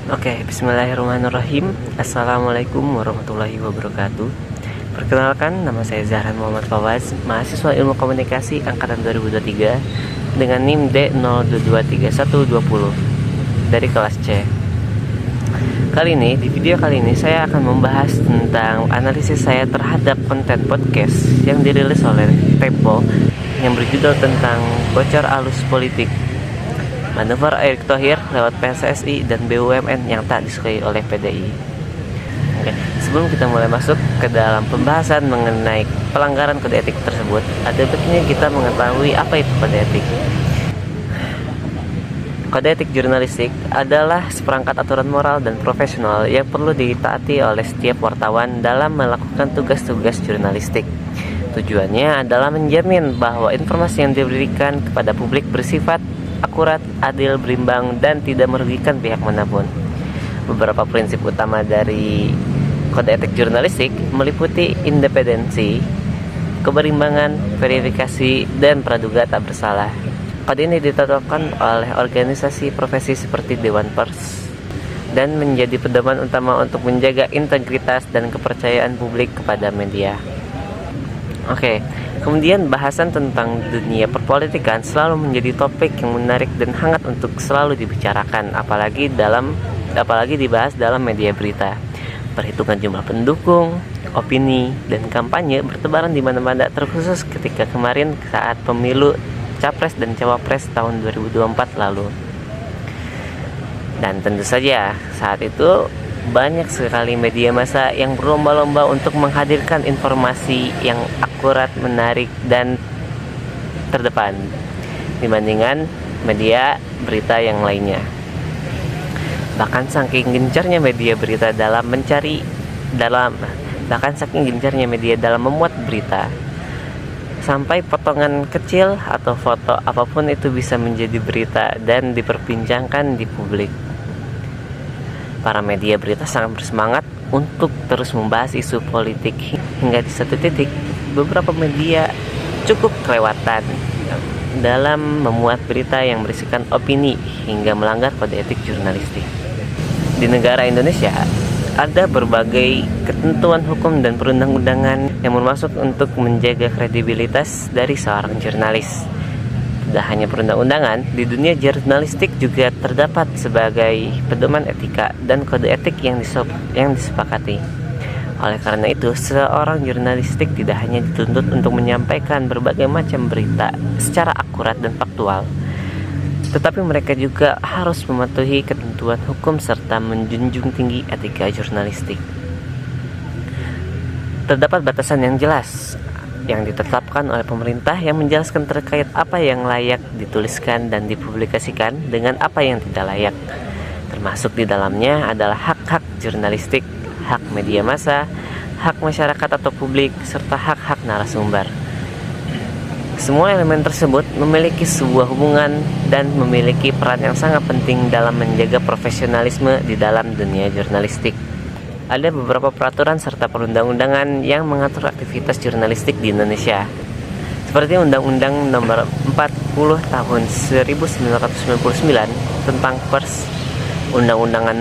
Oke, bismillahirrahmanirrahim. Assalamualaikum warahmatullahi wabarakatuh. Perkenalkan, nama saya Zahran Muhammad Fawaz, mahasiswa Ilmu Komunikasi angkatan 2023 dengan NIM D02231120 dari kelas C. Di video kali ini saya akan membahas tentang analisis saya terhadap konten podcast yang dirilis oleh Tempo yang berjudul tentang bocor alus politik, manuver Erick Thohir lewat PSSI dan BUMN yang tak disukai oleh PDI. Oke, sebelum kita mulai masuk ke dalam pembahasan mengenai pelanggaran kode etik tersebut, ada baiknya kita mengetahui apa itu kode etik. Kode etik jurnalistik adalah seperangkat aturan moral dan profesional yang perlu ditaati oleh setiap wartawan dalam melakukan tugas-tugas jurnalistik. Tujuannya adalah menjamin bahwa informasi yang diberikan kepada publik bersifat akurat, adil, berimbang, dan tidak merugikan pihak manapun. Beberapa prinsip utama dari kode etik jurnalistik meliputi independensi, keberimbangan, verifikasi, dan praduga tak bersalah. Kode ini ditetapkan oleh organisasi profesi seperti Dewan Pers dan menjadi pedoman utama untuk menjaga integritas dan kepercayaan publik kepada media. Oke, kemudian bahasan tentang dunia perpolitikan selalu menjadi topik yang menarik dan hangat untuk selalu dibicarakan, apalagi dibahas dalam media berita. Perhitungan jumlah pendukung, opini, dan kampanye bertebaran di mana-mana, terkhusus ketika kemarin saat pemilu Capres dan Cawapres tahun 2024 lalu. Dan tentu saja saat itu banyak sekali media massa yang berlomba-lomba untuk menghadirkan informasi yang akurat, menarik, dan terdepan dibandingkan media berita yang lainnya. Bahkan saking gencarnya media dalam memuat berita, sampai potongan kecil atau foto apapun itu bisa menjadi berita dan diperbincangkan di publik. Para media berita sangat bersemangat untuk terus membahas isu politik, hingga di satu titik beberapa media cukup kelewatan dalam memuat berita yang berisikan opini hingga melanggar kode etik jurnalistik. Di negara Indonesia ada berbagai ketentuan hukum dan perundang-undangan yang bermaksud untuk menjaga kredibilitas dari seorang jurnalis. Tidak hanya perundang-undangan, di dunia jurnalistik juga terdapat sebagai pedoman etika dan kode etik yang disepakati. Oleh karena itu, seorang jurnalistik tidak hanya dituntut untuk menyampaikan berbagai macam berita secara akurat dan faktual, tetapi mereka juga harus mematuhi ketentuan hukum serta menjunjung tinggi etika jurnalistik. Terdapat batasan yang jelas yang ditetapkan oleh pemerintah yang menjelaskan terkait apa yang layak dituliskan dan dipublikasikan dengan apa yang tidak layak. Termasuk di dalamnya adalah hak-hak jurnalistik, hak media massa, hak masyarakat atau publik, serta hak-hak narasumber. Semua elemen tersebut memiliki sebuah hubungan dan memiliki peran yang sangat penting dalam menjaga profesionalisme di dalam dunia jurnalistik. Ada beberapa peraturan serta perundang-undangan yang mengatur aktivitas jurnalistik di Indonesia, seperti Undang-Undang Nomor 40 Tahun 1999 tentang Pers, Undang-Undang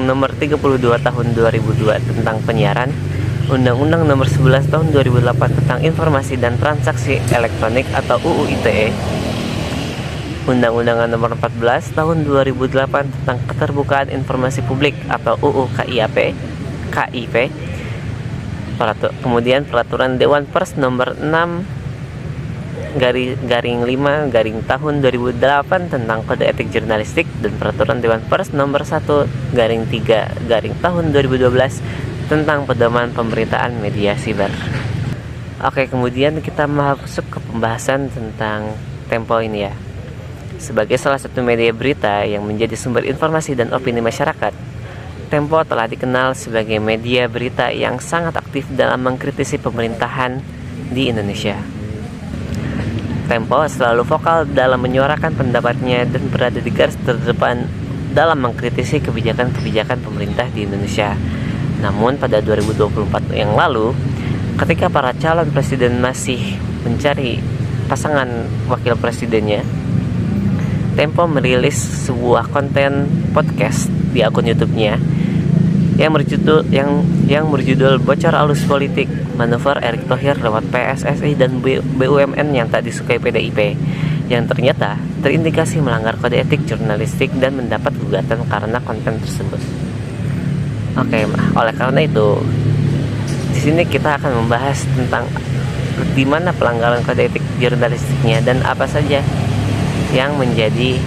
Nomor 32 Tahun 2002 tentang Penyiaran, Undang-Undang Nomor 11 Tahun 2008 tentang Informasi dan Transaksi Elektronik atau UU ITE, Undang-Undang Nomor 14 Tahun 2008 tentang Keterbukaan Informasi Publik atau UU KIP. Kemudian Peraturan Dewan Pers Nomor 6 garing 5 garing tahun 2008 tentang Kode Etik Jurnalistik, dan Peraturan Dewan Pers Nomor 1 garing 3 garing tahun 2012 tentang Pedoman Pemberitaan Media Siber. Oke, kemudian kita masuk ke pembahasan tentang Tempo ini ya. Sebagai salah satu media berita yang menjadi sumber informasi dan opini masyarakat, Tempo telah dikenal sebagai media berita yang sangat aktif dalam mengkritisi pemerintahan di Indonesia. Tempo selalu vokal dalam menyuarakan pendapatnya dan berada di garis terdepan dalam mengkritisi kebijakan-kebijakan pemerintah di Indonesia. Namun pada 2024 yang lalu, ketika para calon presiden masih mencari pasangan wakil presidennya, Tempo merilis sebuah konten podcast di akun YouTube-nya yang berjudul Bocor Alus Politik Manuver Erick Thohir lewat PSSI dan BUMN yang tak disukai PDIP, yang ternyata terindikasi melanggar kode etik jurnalistik dan mendapat gugatan karena konten tersebut. Oke, oleh karena itu di sini kita akan membahas tentang di mana pelanggaran kode etik jurnalistiknya dan apa saja yang menjadi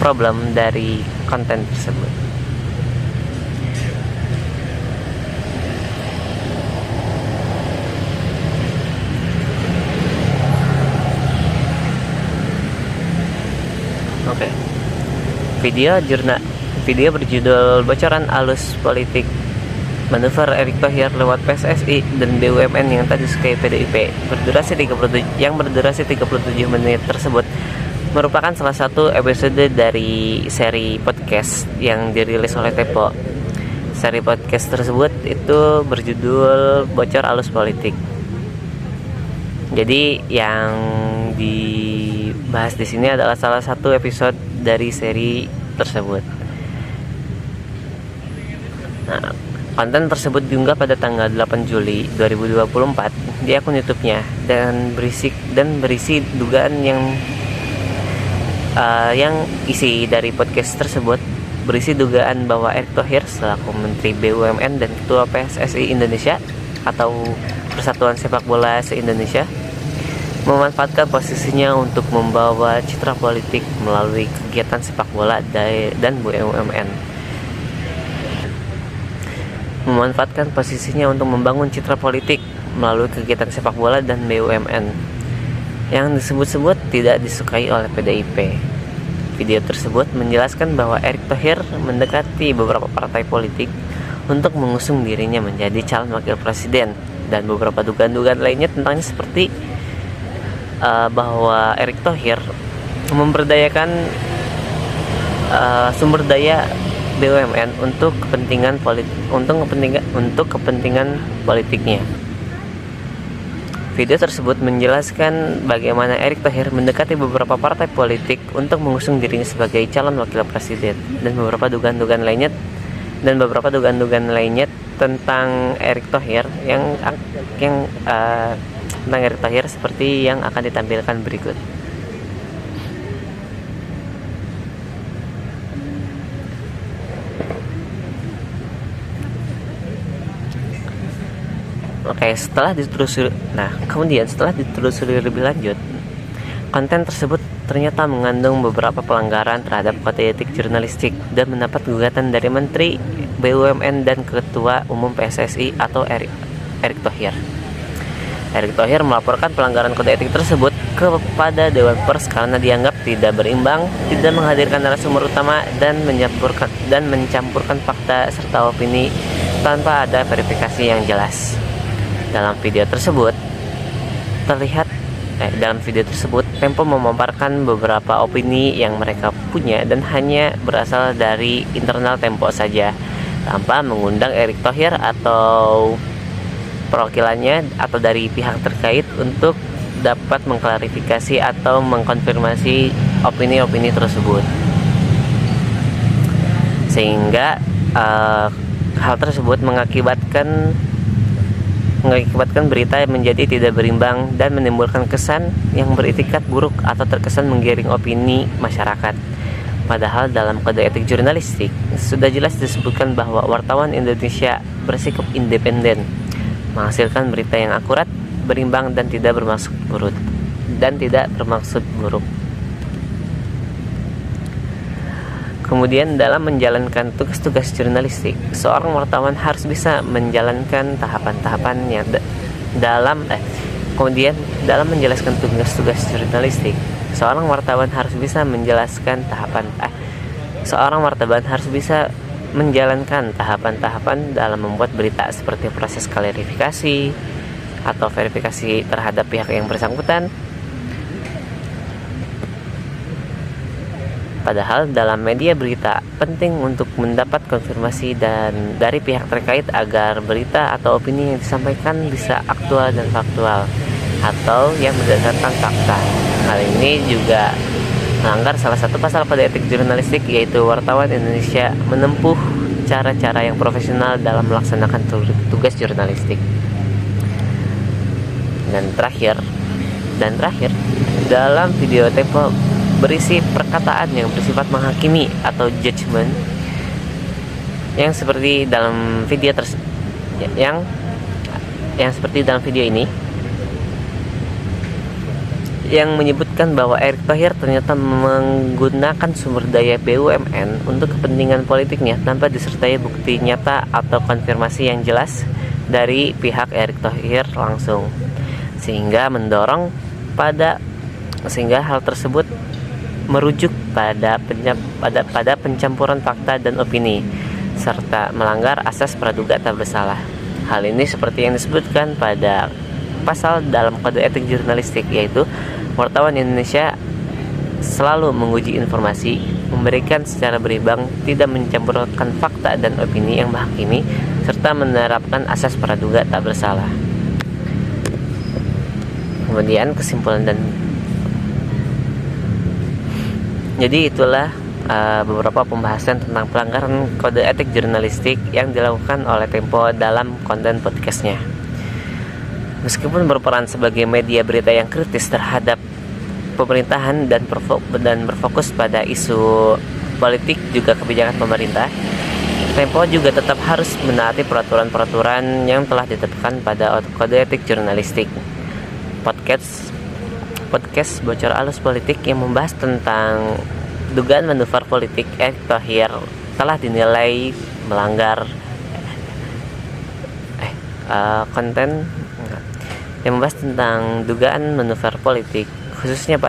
problem dari konten tersebut. Oke. Video berjudul Bocoran Alus Politik Manuver Erick Thohir lewat PSSI dan BUMN yang tak disukai PDIP yang berdurasi 37 menit tersebut merupakan salah satu episode dari seri podcast yang dirilis oleh Tempo. Seri podcast tersebut itu berjudul Bocor Alus Politik. Jadi yang dibahas di sini adalah salah satu episode dari seri tersebut. Nah, konten tersebut diunggah pada tanggal 8 Juli 2024 di akun YouTube-nya dan berisi dugaan yang isi dari podcast tersebut berisi dugaan bahwa Erick Thohir selaku Menteri BUMN dan Ketua PSSI Indonesia atau Persatuan Sepak Bola se-Indonesia memanfaatkan posisinya untuk membawa citra politik melalui kegiatan sepak bola dan BUMN. Memanfaatkan posisinya untuk membangun citra politik melalui kegiatan sepak bola dan BUMN yang disebut-sebut tidak disukai oleh PDIP. Video tersebut menjelaskan bahwa Erick Thohir mendekati beberapa partai politik untuk mengusung dirinya menjadi calon wakil presiden, dan beberapa dugaan-dugaan lainnya tentangnya seperti bahwa Erick Thohir memberdayakan sumber daya BUMN untuk kepentingan politiknya. Video tersebut menjelaskan bagaimana Erick Thohir mendekati beberapa partai politik untuk mengusung dirinya sebagai calon wakil presiden, dan beberapa dugaan-dugaan lainnya tentang Erick Thohir tentang Erick Thohir seperti yang akan ditampilkan berikut. Oke, setelah ditelusuri lebih lanjut, konten tersebut ternyata mengandung beberapa pelanggaran terhadap kode etik jurnalistik dan mendapat gugatan dari Menteri BUMN dan Ketua Umum PSSI atau Erick Thohir. Erick Thohir melaporkan pelanggaran kode etik tersebut kepada Dewan Pers karena dianggap tidak berimbang, tidak menghadirkan narasumber utama, dan mencampurkan fakta serta opini tanpa ada verifikasi yang jelas. Dalam video tersebut Tempo memaparkan beberapa opini yang mereka punya dan hanya berasal dari internal Tempo saja, tanpa mengundang Erick Thohir atau perwakilannya atau dari pihak terkait untuk dapat mengklarifikasi atau mengkonfirmasi opini-opini tersebut. Sehingga hal tersebut mengakibatkan berita menjadi tidak berimbang dan menimbulkan kesan yang beritikat buruk atau terkesan menggiring opini masyarakat. Padahal dalam kode etik jurnalistik sudah jelas disebutkan bahwa wartawan Indonesia bersikap independen, menghasilkan berita yang akurat, berimbang, dan tidak bermaksud buruk. Kemudian dalam menjalankan tugas-tugas jurnalistik, seorang wartawan harus bisa menjalankan tahapan-tahapannya dalam menjelaskan tugas-tugas jurnalistik. Seorang wartawan harus bisa menjalankan tahapan-tahapan dalam membuat berita, seperti proses klarifikasi atau verifikasi terhadap pihak yang bersangkutan. Padahal dalam media berita penting untuk mendapat konfirmasi dari pihak terkait agar berita atau opini yang disampaikan bisa aktual dan faktual atau yang berdasarkan fakta. Hal ini juga melanggar salah satu pasal kode etik jurnalistik, yaitu wartawan Indonesia menempuh cara-cara yang profesional dalam melaksanakan tugas jurnalistik. Dan terakhir, dalam video Tempo berisi perkataan yang bersifat menghakimi atau judgement yang seperti dalam video yang seperti dalam video ini, yang menyebutkan bahwa Erick Thohir ternyata menggunakan sumber daya BUMN untuk kepentingan politiknya tanpa disertai bukti nyata atau konfirmasi yang jelas dari pihak Erick Thohir langsung, sehingga hal tersebut merujuk pada pencampuran fakta dan opini serta melanggar asas praduga tak bersalah. Hal ini seperti yang disebutkan pada pasal dalam kode etik jurnalistik, yaitu wartawan Indonesia selalu menguji informasi, memberikan secara berimbang, tidak mencampurkan fakta dan opini yang menghakimi, serta menerapkan asas praduga tak bersalah. Kemudian kesimpulan jadi itulah beberapa pembahasan tentang pelanggaran kode etik jurnalistik yang dilakukan oleh Tempo dalam konten podcastnya. Meskipun berperan sebagai media berita yang kritis terhadap pemerintahan dan berfokus pada isu politik juga kebijakan pemerintah, Tempo juga tetap harus menaati peraturan-peraturan yang telah ditetapkan pada kode etik jurnalistik. Podcast Bocor Alus Politik yang membahas tentang dugaan manuver politik Erick Thohir telah dinilai melanggar konten yang membahas tentang dugaan manuver politik, khususnya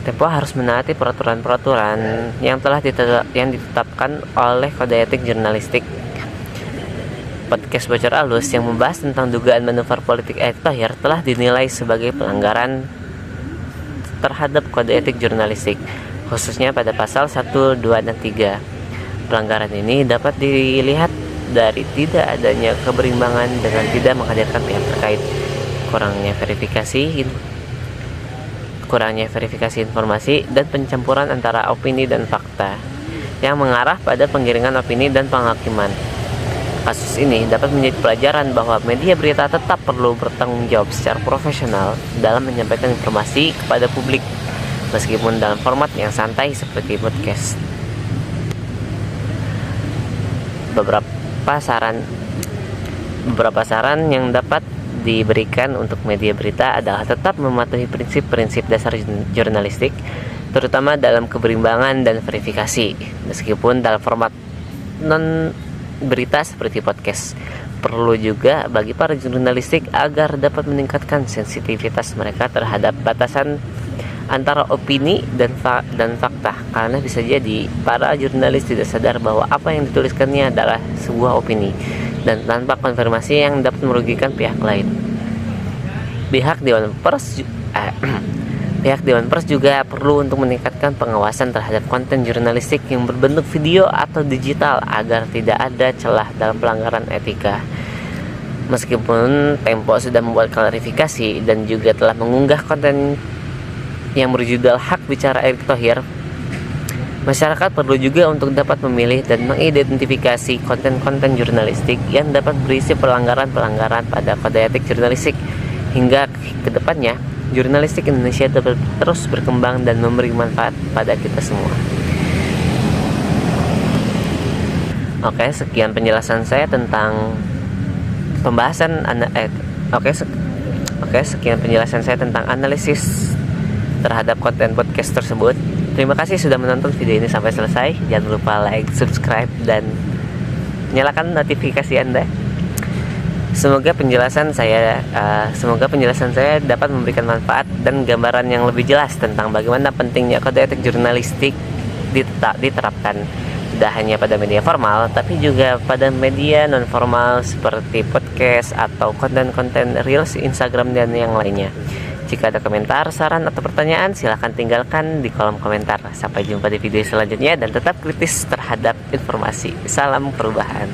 Tempo harus menaati peraturan-peraturan yang telah ditetapkan oleh kode etik jurnalistik. Podcast Bocor Alus yang membahas tentang dugaan manuver politik Erick Thohir telah dinilai sebagai pelanggaran terhadap kode etik jurnalistik, khususnya pada pasal 1, 2, dan 3. Pelanggaran ini dapat dilihat dari tidak adanya keberimbangan dengan tidak menghadirkan pihak terkait, kurangnya verifikasi informasi, dan pencampuran antara opini dan fakta yang mengarah pada penggiringan opini dan penghakiman. Kasus ini dapat menjadi pelajaran bahwa media berita tetap perlu bertanggung jawab secara profesional dalam menyampaikan informasi kepada publik, meskipun dalam format yang santai seperti podcast. Beberapa saran yang dapat diberikan untuk media berita adalah tetap mematuhi prinsip-prinsip dasar jurnalistik, terutama dalam keberimbangan dan verifikasi, meskipun dalam format berita seperti podcast. Perlu juga bagi para jurnalistik agar dapat meningkatkan sensitivitas mereka terhadap batasan antara opini dan fakta, karena bisa jadi para jurnalis tidak sadar bahwa apa yang dituliskannya adalah sebuah opini dan tanpa konfirmasi yang dapat merugikan pihak lain. Pihak Dewan Pers juga perlu untuk meningkatkan pengawasan terhadap konten jurnalistik yang berbentuk video atau digital agar tidak ada celah dalam pelanggaran etika. Meskipun Tempo sudah membuat klarifikasi dan juga telah mengunggah konten yang berjudul Hak Bicara Erick Thohir, masyarakat perlu juga untuk dapat memilih dan mengidentifikasi konten-konten jurnalistik yang dapat berisi pelanggaran-pelanggaran pada kode etik jurnalistik, hingga ke depannya jurnalistik Indonesia dapat terus berkembang dan memberi manfaat pada kita semua. Oke, sekian penjelasan saya tentang sekian penjelasan saya tentang analisis terhadap konten podcast tersebut. Terima kasih sudah menonton video ini sampai selesai. Jangan lupa like, subscribe, dan nyalakan notifikasi Anda. Semoga penjelasan saya dapat memberikan manfaat dan gambaran yang lebih jelas tentang bagaimana pentingnya kode etik jurnalistik diterapkan tidak hanya pada media formal, tapi juga pada media non formal seperti podcast atau konten-konten reels, Instagram, dan yang lainnya. Jika ada komentar, saran, atau pertanyaan, silahkan tinggalkan di kolom komentar. Sampai jumpa di video selanjutnya dan tetap kritis terhadap informasi. Salam perubahan.